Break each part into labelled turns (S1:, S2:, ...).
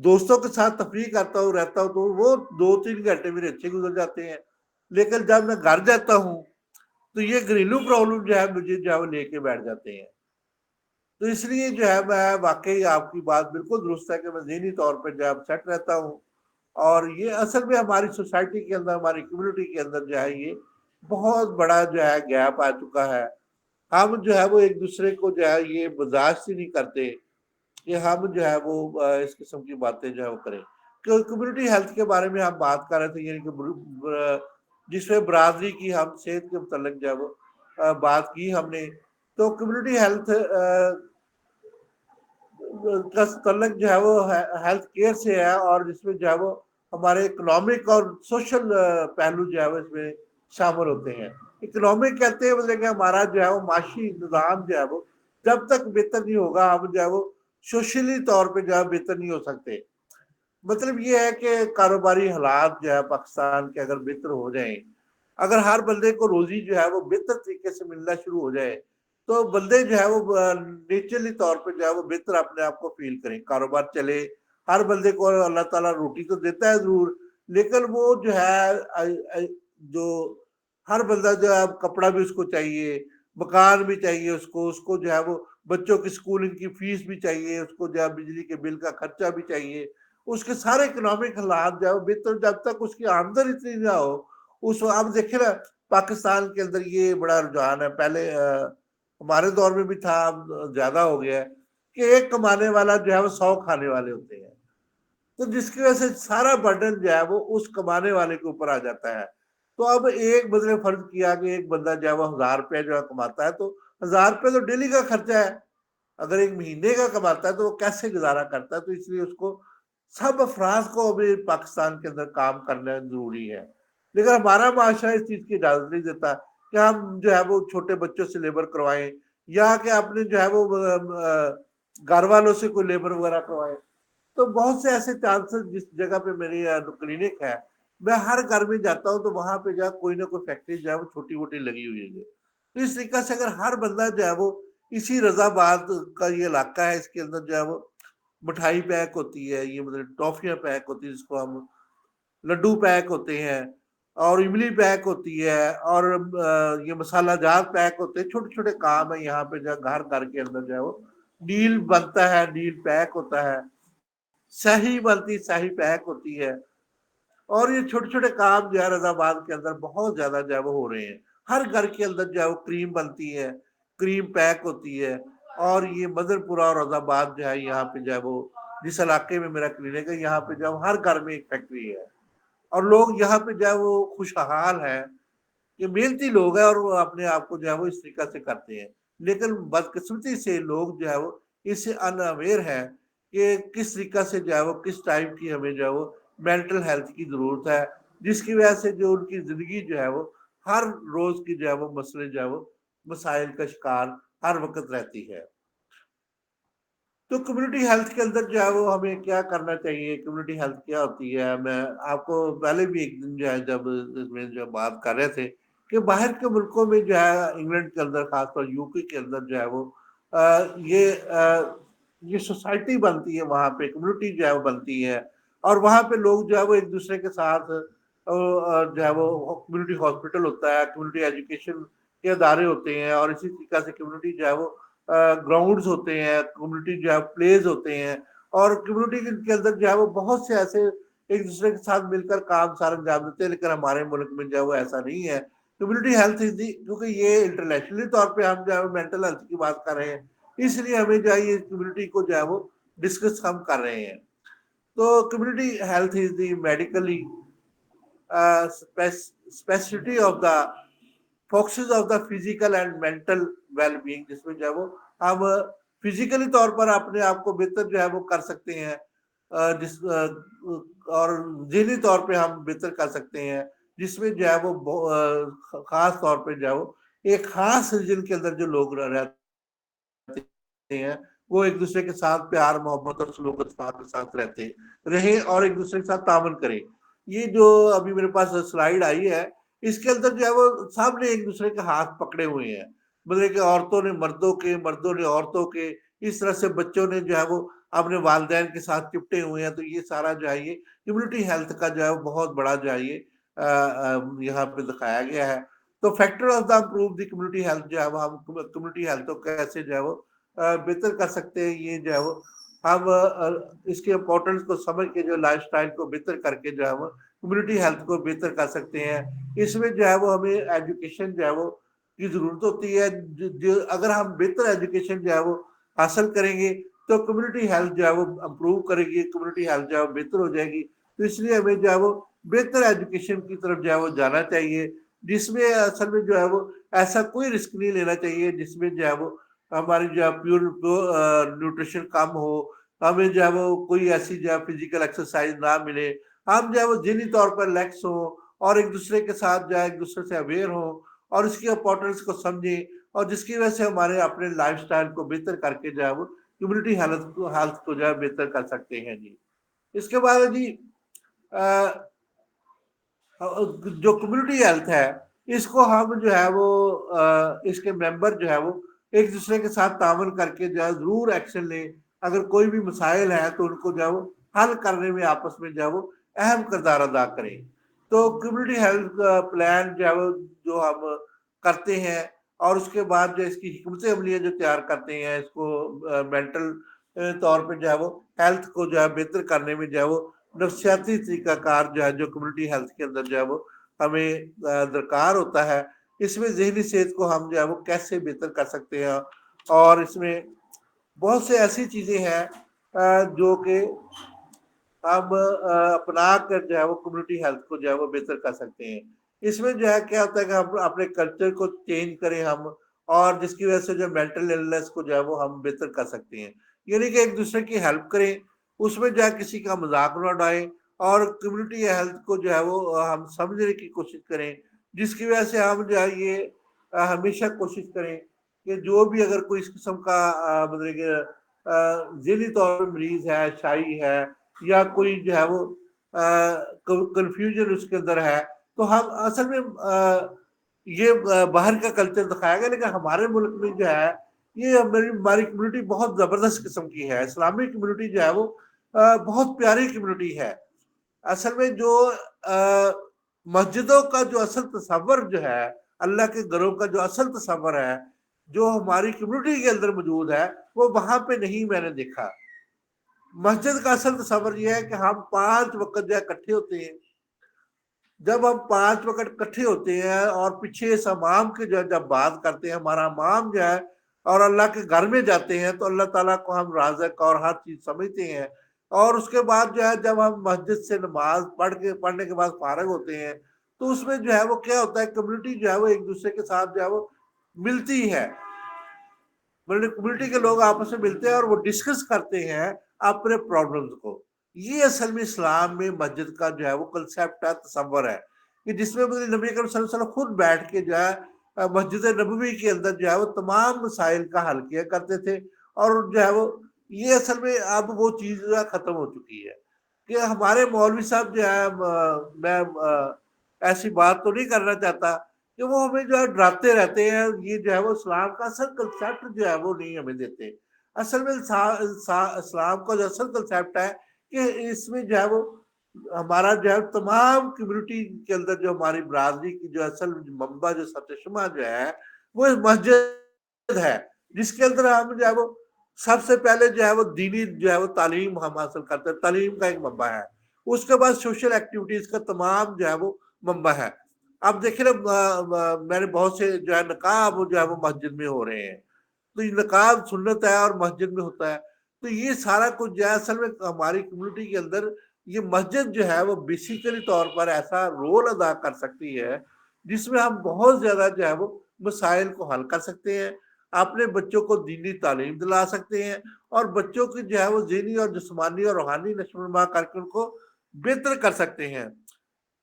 S1: دوستوں کے ساتھ تفریح کرتا ہوں رہتا ہوں تو وہ 2-3 گھنٹے میرے اچھے گزر جاتے ہیں، لیکن جب میں گھر جاتا ہوں تو یہ گھریلو پرابلم جو ہے مجھے جو ہے وہ لے کے بیٹھ جاتے ہیں۔ تو اس لیے جو ہے میں واقعی آپ کی بات بالکل درست ہے کہ میں ذہنی طور پہ جو ہے سیٹ رہتا ہوں، اور یہ اصل میں ہماری سوسائٹی کے اندر، ہماری کمیونٹی کے اندر جو ہے یہ بہت بڑا جو ہے گیپ آ چکا ہے۔ ہم جو ہے وہ ایک دوسرے کو جو ہے یہ برداشت ہی نہیں کرتے کہ ہم جو ہے وہ اس قسم کی باتیں جو ہے وہ کریں۔ کمیونٹی ہیلتھ کے بارے میں ہم بات کر رہے تھے، یعنی کہ جس میں برادری کی ہم صحت کے متعلق جو ہے وہ بات کی ہم نے، تو کمیونٹی ہیلتھ کا تعلق جو ہے وہ ہیلتھ کیئر سے ہے، اور جس میں جو ہے وہ ہمارے اکنامک اور سوشل پہلو جو ہے وہ اس میں شامل ہوتے ہیں۔ اکنامک کہتے ہیں مطلب کہ ہمارا جو ہے وہ معاشی نظام جو ہے وہ جب تک بہتر نہیں ہوگا ہم جو ہے وہ سوشلی طور پہ جو ہے بہتر نہیں ہو سکتے۔ مطلب یہ ہے کہ کاروباری حالات جو ہے پاکستان کے اگر بہتر ہو جائیں، اگر ہر بندے کو روزی جو ہے وہ بہتر طریقے سے ملنا شروع ہو جائے، تو بندے جو ہے وہ نیچرلی طور پہ جو ہے وہ بہتر اپنے آپ کو فیل کریں، کاروبار چلے۔ ہر بندے کو اللہ تعالیٰ روٹی تو دیتا ہے ضرور، لیکن وہ جو ہے جو ہر بندہ جو ہے کپڑا بھی اس کو چاہیے، مکان بھی چاہیے، اس کو جو ہے وہ بچوں کی اسکولنگ کی فیس بھی چاہیے، اس کو جو ہے بجلی کے بل کا خرچہ بھی چاہیے، اس کے سارے اکنامک حالات جو ہے بہتر، جب تک اس کی آمدن اتنی نہ ہو اس وقت آپ دیکھیں نا پاکستان کے اندر یہ بڑا رجحان ہے، پہلے ہمارے دور میں بھی تھا، زیادہ ہو گیا ہے کہ ایک کمانے والا جو ہے وہ 100 کھانے والے ہوتے ہیں، تو جس کی وجہ سے سارا برڈن جو ہے وہ اس کمانے والے کے اوپر آ جاتا ہے۔ تو اب ایک بدلے فرض کیا کہ ایک بندہ جو ہے وہ 1000 روپے جو ہے کماتا ہے، تو 1000 روپے تو ڈیلی کا خرچہ ہے، اگر ایک مہینے کا کماتا ہے تو وہ کیسے گزارا کرتا ہے؟ تو اس لیے اس کو سب افراد کو ابھی پاکستان کے اندر کام کرنا ضروری ہے، لیکن ہمارا معاشرہ اس چیز کی اجازت نہیں دیتا کہ ہم جو ہے وہ چھوٹے بچوں سے لیبر کروائیں، یا کہ اپنے جو ہے وہ گھر والوں سے کوئی لیبر وغیرہ کروائیں۔ تو بہت سے ایسے چانسز، جس جگہ پہ میری کلینک ہے، میں ہر گھر میں جاتا ہوں تو وہاں پہ جو ہے کوئی نہ کوئی فیکٹری جو ہے وہ چھوٹی موٹی لگی ہوئی ہے۔ تو اس طریقے سے اگر ہر بندہ جو ہے وہ اسی رضا باد کا یہ علاقہ ہے، اس کے اندر جو ہے وہ مٹھائی پیک ہوتی ہے، یہ مطلب ٹافیاں پیک ہوتی ہے، جس کو ہم لڈو پیک ہوتے ہیں، اور املی پیک ہوتی ہے، اور یہ مسالہ جات پیک ہوتے ہیں، چھوٹے چھوٹے کام ہیں یہاں پہ جو گھر گھر کے اندر جو ہے وہ ڈیل بنتا ہے، ڈیل پیک ہوتا ہے، سہی بنتی، سہی پیک ہوتی ہے، اور یہ چھوٹے چھوٹے کام جو ہے رضا آباد کے اندر بہت زیادہ جو ہے وہ ہو رہے ہیں۔ ہر گھر کے اندر جو ہے وہ کریم بنتی ہے، کریم پیک ہوتی ہے، اور یہ مدر پورہ اور رضا آباد جو ہے یہاں پہ جو ہے وہ جس علاقے میں میرا کلینک ہے یہاں پہ جو ہے ہر گھر میں ایک فیکٹری ہے، اور لوگ یہاں پہ جو ہے وہ خوشحال ہیں، یہ محنتی لوگ ہیں اور وہ اپنے آپ کو جو ہے وہ اس طریقہ سے کرتے ہیں، لیکن بدقسمتی سے لوگ جو ہے وہ اس سے ان اویئر ہے کہ کس طریقہ سے جو ہے وہ کس ٹائپ کی ہمیں جو ہے وہ مینٹل ہیلتھ کی ضرورت ہے، جس کی وجہ سے جو ان کی زندگی جو ہے وہ ہر روز کی جو ہے وہ مسئلے جو ہے وہ مسائل کا شکار ہر وقت رہتی ہے۔ تو کمیونٹی ہیلتھ کے اندر جو ہے وہ ہمیں کیا کرنا چاہیے؟ کمیونٹی ہیلتھ کیا ہوتی ہے؟ میں آپ کو پہلے بھی ایک دن جو ہے جب اس میں جو بات کر رہے تھے کہ باہر کے ملکوں میں جو ہے انگلینڈ کے اندر، خاص طور یو کے اندر جو ہے وہ یہ سوسائٹی بنتی ہے، وہاں پہ کمیونٹی جو ہے وہ بنتی ہے، اور وہاں پہ لوگ جو ہے وہ ایک دوسرے کے ساتھ جو ہے وہ کمیونٹی ہاسپٹل ہوتا ہے، کمیونٹی ایجوکیشن کے ادارے ہوتے ہیں، اور اسی طریقے سے کمیونٹی جو ہے وہ گراؤنڈز ہوتے ہیں، کمیونٹی جو ہے پلیز ہوتے ہیں، اور کمیونٹی کے اندر جو ہے وہ بہت سے ایسے ایک دوسرے کے ساتھ مل کر کام سارا انجام دیتے ہیں، لیکن ہمارے ملک میں جو ہے وہ ایسا نہیں ہے۔ کمیونٹی ہیلتھ کیونکہ یہ انٹرنیشنلی طور پہ ہم جو ہے مینٹل ہیلتھ کی بات کر رہے ہیں، اس لیے ہمیں جو ہے یہ کمیونٹی کو جو ہے وہ ڈسکس ہم کر رہے ہیں۔ تو community health is the medically specificity of the focuses of the physical and mental well being, جس میں جو ہے وہ ہم فزیکلی طور پر اپنے آپ کو بہتر جو ہے وہ کر سکتے ہیں، اور ذہنی طور پہ ہم بہتر کر سکتے ہیں، جس میں جو ہے وہ خاص طور پہ جو ہے وہ ایک خاص ریجن کے اندر جو لوگ رہتے ہیں وہ ایک دوسرے کے ساتھ پیار محبت اور سلوک کے ساتھ رہے اور ایک دوسرے کے ساتھ تعاون کرے۔ یہ جو ابھی میرے پاس سلائیڈ آئی ہے، اس کے اندر جو ہے وہ سب نے ایک دوسرے کے ہاتھ پکڑے ہوئے ہیں، مطلب کہ عورتوں نے مردوں کے، مردوں نے عورتوں کے، اس طرح سے بچوں نے جو ہے وہ اپنے والدین کے ساتھ چپٹے ہوئے ہیں، تو یہ سارا جو ہے یہ کمیونٹی ہیلتھ کا جو ہے بہت بڑا جو ہے یہ یہاں پہ دکھایا گیا ہے۔ تو factor of the improve the community health جو ہے وہ ہم کمیونٹی ہیلتھ کو کیسے جو ہے وہ بہتر کر سکتے ہیں، یہ جو ہے وہ ہم اس کے امپورٹنس کو سمجھ کے جو لائف سٹائل کو بہتر کر کے جو ہے وہ کمیونٹی ہیلتھ کو بہتر کر سکتے ہیں۔ اس میں جو ہے وہ ہمیں ایجوکیشن جو ہے وہ کی ضرورت ہوتی ہے۔ اگر ہم بہتر ایجوکیشن جو ہے وہ حاصل کریں گے تو کمیونٹی ہیلتھ جو ہے وہ امپروو کرے گی، کمیونٹی ہیلتھ جو ہے وہ بہتر ہو جائے گی۔ تو اس لیے ہمیں جو ہے وہ بہتر ایجوکیشن کی طرف جو ہے وہ جانا چاہیے، جس میں اصل میں جو ہے وہ ایسا کوئی رسک نہیں لینا چاہیے جس میں جو ہے وہ ہماری جو ہے پیور نیوٹریشن کم ہو، ہمیں جو ہے وہ کوئی ایسی جو ہے فزیکل ایکسرسائز نہ ملے، ہم جو ہے وہ ذہنی طور پر لیکس ہوں اور ایک دوسرے کے ساتھ جو ہے ایک دوسرے سے اویئر ہوں اور اس کی امپورٹنس کو سمجھیں، اور جس کی وجہ سے ہمارے اپنے لائف سٹائل کو بہتر کر کے جو ہے وہ کمیونٹی ہیلتھ کو جو ہے بہتر کر سکتے ہیں جی۔ اس کے بعد جی جو کمیونٹی ہیلتھ ہے اس کو ہم جو ہے وہ اس کے ممبر جو ہے وہ ایک دوسرے کے ساتھ تعاون کر کے جو ہے ضرور ایکشن لیں۔ اگر کوئی بھی مسائل ہے تو ان کو جو ہے وہ حل کرنے میں آپس میں جو ہے وہ اہم کردار ادا کریں۔ تو کمیونٹی ہیلتھ پلان جو ہے وہ جو ہم کرتے ہیں اور اس کے بعد جو اس کی حکمت عملیہ جو تیار کرتے ہیں، اس کو مینٹل طور پہ جو ہے وہ ہیلتھ کو جو ہے بہتر کرنے میں جو ہے وہ نفسیاتی طریقہ کار جو ہے جو کمیونٹی ہیلتھ کے اندر جو ہے وہ ہمیں درکار ہوتا ہے۔ اس میں ذہنی صحت کو ہم جو ہے وہ کیسے بہتر کر سکتے ہیں، اور اس میں بہت سے ایسی چیزیں ہیں جو کہ ہم اپنا کر جو ہے وہ کمیونٹی ہیلتھ کو جو ہے وہ بہتر کر سکتے ہیں۔ اس میں جو ہے کیا ہوتا ہے کہ ہم اپنے کلچر کو چینج کریں ہم، اور جس کی وجہ سے جو مینٹل ایلنس کو جو ہے وہ ہم بہتر کر سکتے ہیں، یعنی کہ ایک دوسرے کی ہیلپ کریں، اس میں جو ہے کسی کا مذاق نہ اڑائیں اور کمیونٹی ہیلتھ کو جو ہے وہ ہم سمجھنے کی کوشش کریں، جس کی وجہ سے ہم جو ہے یہ ہمیشہ کوشش کریں کہ جو بھی اگر کوئی اس قسم کا مطلب کہ ذہنی طور پر مریض ہے، شائی ہے، یا کوئی جو ہے وہ کنفیوژن اس کے اندر ہے، تو ہم اصل میں یہ باہر کا کلچر دکھایا گیا، لیکن ہمارے ملک میں جو ہے یہ ہماری کمیونٹی بہت زبردست قسم کی ہے۔ اسلامی کمیونٹی جو ہے وہ بہت پیاری کمیونٹی ہے۔ اصل میں جو مسجدوں کا جو اصل تصور جو ہے، اللہ کے گھروں کا جو اصل تصور ہے جو ہماری کمیونٹی کے اندر موجود ہے، وہ وہاں پہ نہیں میں نے دیکھا۔ مسجد کا اصل تصور یہ ہے کہ ہم 5 وقت جو ہے اکٹھے ہوتے ہیں۔ جب ہم 5 وقت اکٹھے ہوتے ہیں اور پیچھے اس امام کی جو ہے جب بات کرتے ہیں، ہمارا امام جو ہے اور اللہ کے گھر میں جاتے ہیں تو اللہ تعالیٰ کو ہم رازق اور ہر چیز سمجھتے ہیں، اور اس کے بعد جو ہے جب ہم مسجد سے نماز پڑھنے کے بعد فارغ ہوتے ہیں تو اس میں جو ہے وہ کیا ہوتا ہے، کمیونٹی جو ہے وہ ایک دوسرے کے ساتھ جو ہے وہ ملتی ہے، کمیونٹی کے لوگ آپس میں ملتے ہیں اور وہ ڈسکس کرتے ہیں اپنے پرابلمز کو۔ یہ اصل میں اسلام میں مسجد کا جو ہے وہ کنسیپٹ ہے، تصور ہے، کہ جس میں نبی کریم صلی اللہ علیہ وسلم خود بیٹھ کے جو ہے مسجد نبوی کے اندر جو ہے وہ تمام مسائل کا حل کیا کرتے تھے، اور جو ہے وہ یہ اصل میں اب وہ چیز جو ہے ختم ہو چکی ہے کہ ہمارے مولوی صاحب جو ہے، میں ایسی بات تو نہیں کرنا چاہتا کہ وہ ہمیں جو ہے ڈراتے رہتے ہیں، یہ جو ہے وہ اسلام کا اصل کنسیپٹ جو ہے وہ نہیں ہمیں دیتے۔ اصل میں اسلام کا جو اصل کنسیپٹ ہے کہ اس میں جو ہے وہ ہمارا جو ہے تمام کمیونٹی کے اندر جو ہماری برادری کی جو اصل منبع جو سرچشمہ جو ہے وہ مسجد ہے، جس کے اندر ہم جو ہے وہ سب سے پہلے جو ہے وہ دینی جو ہے وہ تعلیم ہم حاصل کرتے ہیں، تعلیم کا ایک منبع ہے، اس کے بعد سوشل ایکٹیویٹیز کا تمام جو ہے وہ منبع ہے۔ اب دیکھیں نا، میں نے بہت سے جو ہے نکاح جو ہے وہ مسجد میں ہو رہے ہیں، تو یہ نکاح سنت ہے اور مسجد میں ہوتا ہے، تو یہ سارا کچھ جو ہے اصل میں ہماری کمیونٹی کے اندر یہ مسجد جو ہے وہ بیسیکلی طور پر ایسا رول ادا کر سکتی ہے جس میں ہم بہت زیادہ جو ہے وہ مسائل کو حل کر سکتے ہیں، اپنے بچوں کو دینی تعلیم دلا سکتے ہیں، اور بچوں کی جو ہے وہ ذہنی اور جسمانی اور روحانی نشو و نما کر کے ان کو بہتر کر سکتے ہیں۔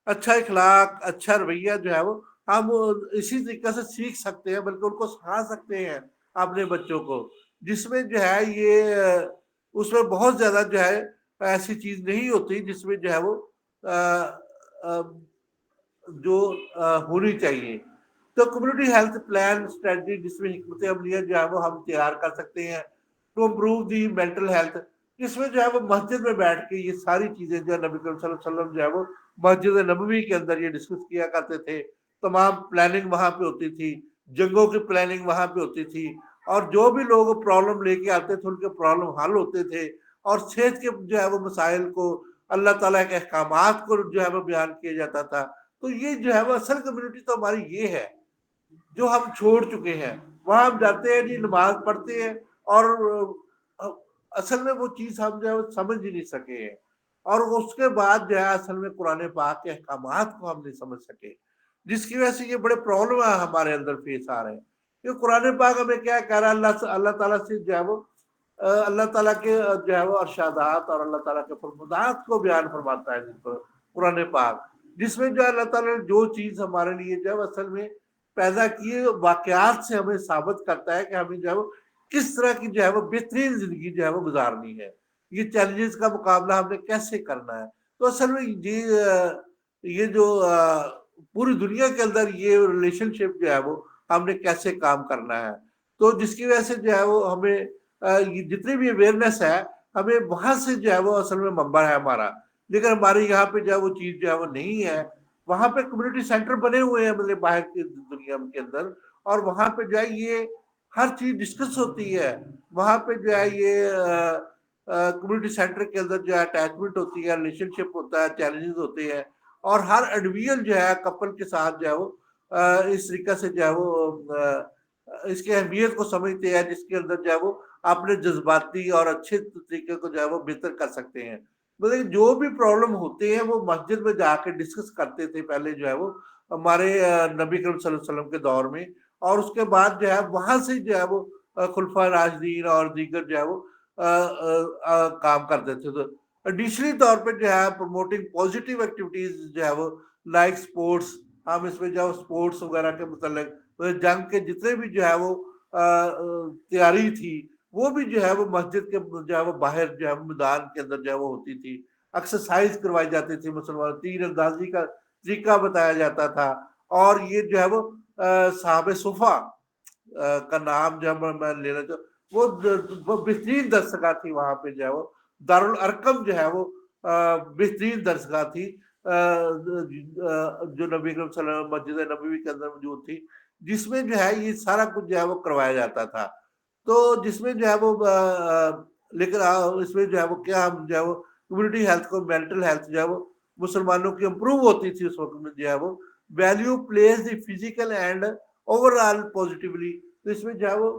S1: اچھا اخلاق، اچھا رویہ جو ہے وہ ہم اسی طریقے سے سیکھ سکتے ہیں، بلکہ ان کو سکھا سکتے ہیں اپنے بچوں کو، جس میں جو ہے یہ اس میں بہت زیادہ جو ہے ایسی چیز نہیں ہوتی جس میں جو ہے وہ جو ہونی چاہیے۔ تو کمیونٹی ہیلتھ پلان اسٹریٹجی جس میں حکمت عملیہ جو ہے وہ ہم تیار کر سکتے ہیں to improve the mental health. اس میں جو ہے وہ مسجد میں بیٹھ کے یہ ساری چیزیں جو ہے نبی کریم صلی اللہ علیہ وسلم جو ہے وہ مسجد نبوی کے اندر یہ ڈسکس کیا کرتے تھے. تمام پلاننگ وہاں پہ ہوتی تھی, جنگوں کی پلاننگ وہاں پہ ہوتی تھی, اور جو بھی لوگ پرابلم لے کے آتے تھے ان کے پرابلم حل ہوتے تھے, اور صحت کے جو ہے وہ مسائل کو, اللہ تعالیٰ کے احکامات کو جو ہے وہ بیان کیا جاتا تھا. تو یہ جو ہے وہ اصل کمیونٹی تو ہماری یہ ہے جو ہم چھوڑ چکے ہیں. وہاں ہم جاتے ہیں جی, نماز پڑھتے ہیں, اور اصل میں وہ چیز ہم جو ہے سمجھ ہی نہیں سکے ہیں, اور اس کے بعد جو ہے اصل میں قرآن پاک کے احکامات کو ہم نہیں سمجھ سکے, جس کی وجہ سے یہ بڑے پرابلم ہمارے اندر فیس آ رہے ہیں. کہ قرآن پاک ہمیں کیا کہہ رہا ہے, اللہ تعالیٰ سے جو ہے وہ اللہ تعالیٰ کے جو ہے وہ ارشادات اور اللہ تعالیٰ کے فرمودات کو بیان فرماتا ہے قرآن پاک, جس میں جو ہے اللہ تعالیٰ نے جو چیز ہمارے لیے جو ہے اصل میں پیدا کیے واقعات سے ہمیں ثابت کرتا ہے کہ ہمیں جو ہے وہ کس طرح کی جو ہے وہ بہترین زندگی جو ہے وہ گزارنی ہے, یہ چیلنجز کا مقابلہ ہم نے کیسے کرنا ہے. تو اصل میں یہ جو پوری دنیا کے اندر یہ ریلیشن شپ جو ہے وہ ہم نے کیسے کام کرنا ہے, تو جس کی وجہ سے جو ہے وہ ہمیں جتنی بھی اویئرنیس ہے ہمیں وہاں سے جو ہے وہ اصل میں منبع ہے ہمارا, لیکن ہمارے یہاں پہ جو ہے وہ چیز جو ہے وہ نہیں ہے. وہاں پہ کمیونٹی سینٹر بنے ہوئے ہیں مطلب باہر کی دنیا کے اندر, اور وہاں پہ جو ہے یہ ہر چیز ڈسکس ہوتی ہے. وہاں پہ جو ہے یہ کمیونٹی سینٹر کے اندر جو ہے اٹیچمنٹ ہوتی ہے, ریلیشن شپ ہوتا ہے, چیلنجز ہوتے ہیں, اور ہر انڈیویجل جو ہے کپل کے ساتھ جو ہے وہ اس طریقے سے جو ہے وہ اس کی اہمیت کو سمجھتے ہیں, جس کے اندر جو ہے وہ اپنے جذباتی اور اچھے طریقے کو جو ہے وہ بہتر کر سکتے ہیں. مطلب جو بھی پرابلم ہوتے ہیں وہ مسجد میں جا کے ڈسکس کرتے تھے پہلے جو ہے وہ ہمارے نبی کریم صلی اللہ علیہ وسلم کے دور میں, اور اس کے بعد جو ہے وہاں سے جو ہے وہ خلفائے راشدین اور دیگر جو ہے وہ کام کرتے تھے. تو ایڈیشنلی طور پہ جو ہے پروموٹنگ پازیٹیو ایکٹیویٹیز جو ہے وہ لائک سپورٹس, ہم اس میں جو ہے سپورٹس وغیرہ کے متعلق جنگ کے جتنے بھی جو ہے وہ تیاری تھی وہ بھی جو ہے وہ مسجد کے جو ہے وہ باہر جو ہے میدان کے اندر جو ہے وہ ہوتی تھی. ایکسرسائز کروائی جاتی تھی مسلمان, تیر اندازی کا طریقہ بتایا جاتا تھا, اور یہ جو ہے وہ صحابہ صفا کا نام جو میں لینا چاہوں, وہ بہترین درسگاہ تھی. وہاں پہ جو ہے وہ دارالارقم جو ہے وہ بہترین درسگاہ تھی جو نبی کریم صلی اللہ علیہ وسلم مسجد نبوی کے اندر موجود تھی, جس میں جو ہے یہ سارا کچھ جو ہے وہ کروایا جاتا تھا. تو جس میں جو ہے وہ لیکن اس میں جو ہے وہ کیا ہم جو ہے وہ کمیونٹی ہیلتھ کو, مینٹل ہیلتھ جو ہے وہ مسلمانوں کی امپروو ہوتی تھی اس وقت میں جو ہے وہ value please the physical and over all positively. تو اس میں جو ہے وہ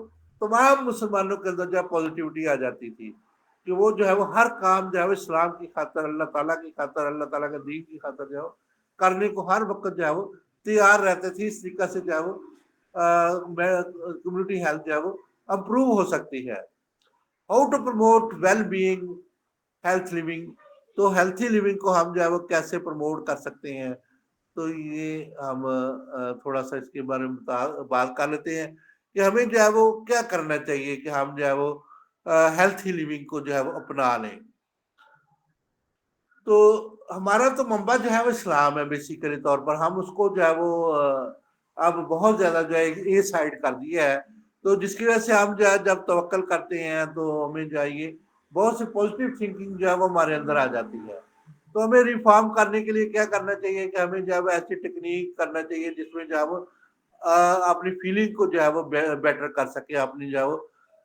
S1: تمام مسلمانوں کے اندر جو ہے پازیٹیوٹی آ جاتی تھی کہ وہ جو ہے وہ ہر کام جو ہے وہ اسلام کی خاطر, اللہ تعالیٰ کی خاطر, اللہ تعالیٰ کے دین کی خاطر جو ہے کرنے کو ہر وقت جو ہے وہ تیار رہتے تھے. اس طریقے سے جو ہے وہ کمیونٹی ہیلتھ جو ہے وہ امپروو ہو سکتی ہے. How to promote well being health living, تو ہیلتھی لیونگ کو ہم جو ہے وہ کیسے پروموٹ کر سکتے ہیں, تو یہ ہم تھوڑا سا اس کے بارے میں بات کر لیتے ہیں کہ ہمیں جو ہے وہ کیا کرنا چاہیے کہ ہم جو ہے وہ ہیلتھی لیونگ کو جو ہے وہ اپنا لیں. تو ہمارا تو منبع جو ہے وہ اسلام ہے بیسیکلی طور پر, ہم اس کو جو ہے وہ اب بہت زیادہ جو ہے اے سائڈ کر دیا ہے. تو جس کی وجہ سے ہم جو ہے جب توکل کرتے ہیں تو ہمیں چاہیے بہت سی پازیٹیو تھنکنگ جو ہے وہ ہمارے اندر آ جاتی ہے. تو ہمیں ریفارم کرنے کے لیے کیا کرنا چاہیے کہ ہمیں جو ہے وہ ایسی ٹیکنیک کرنا چاہیے جس میں جو ہے وہ اپنی فیلنگ کو جو ہے وہ بیٹر کر سکے. اپنی جو ہے وہ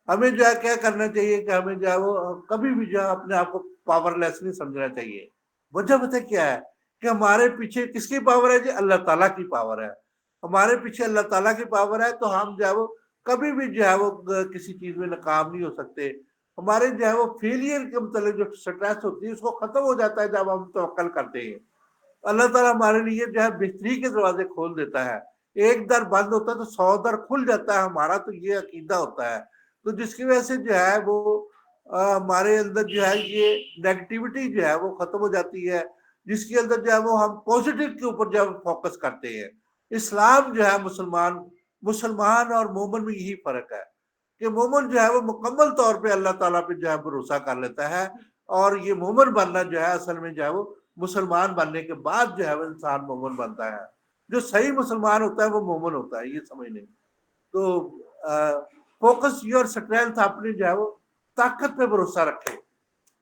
S1: ہمیں جو ہے کیا کرنا چاہیے کہ ہمیں جو ہے وہ کبھی بھی جو ہے اپنے آپ کو پاور لیس نہیں سمجھنا چاہیے. وجہ پتہ کیا ہے کہ ہمارے پیچھے کس کی پاور ہے جی, اللہ تعالیٰ کی پاور ہے. ہمارے پیچھے اللہ تعالیٰ کی پاور ہے, تو ہم جو ہے وہ کبھی بھی جو ہے وہ کسی چیز میں ناکام نہیں ہو سکتے. ہمارے جو ہے وہ فیلئر کے متعلق جو سٹریس ہوتی ہے اس کو ختم ہو جاتا ہے جب ہم توکل کرتے ہیں. اللہ تعالیٰ ہمارے لیے جو ہے بہتری کے دروازے کھول دیتا ہے. ایک در بند ہوتا ہے تو 100 در کھل جاتا ہے, ہمارا تو یہ عقیدہ ہوتا ہے. تو جس کی وجہ سے جو ہے وہ ہمارے اندر جو ہے یہ نیگیٹیوٹی جو ہے وہ ختم ہو جاتی ہے, جس کے اندر جو ہے وہ ہم پازیٹیو کے اوپر جو ہے فوکس کرتے ہیں. اسلام جو ہے مسلمان اور مومن میں یہی فرق ہے کہ مومن جو ہے وہ مکمل طور پہ اللہ تعالیٰ پہ جو ہے بھروسہ کر لیتا ہے, اور یہ مومن بننا جو ہے اصل میں جو ہے وہ مسلمان بننے کے بعد جو ہے وہ انسان مومن بنتا ہے. جو صحیح مسلمان ہوتا ہے وہ مومن ہوتا ہے, یہ سمجھ لیں. تو فوکس یور اسٹرینتھ, اپنی جو ہے وہ طاقت پہ بھروسہ رکھے.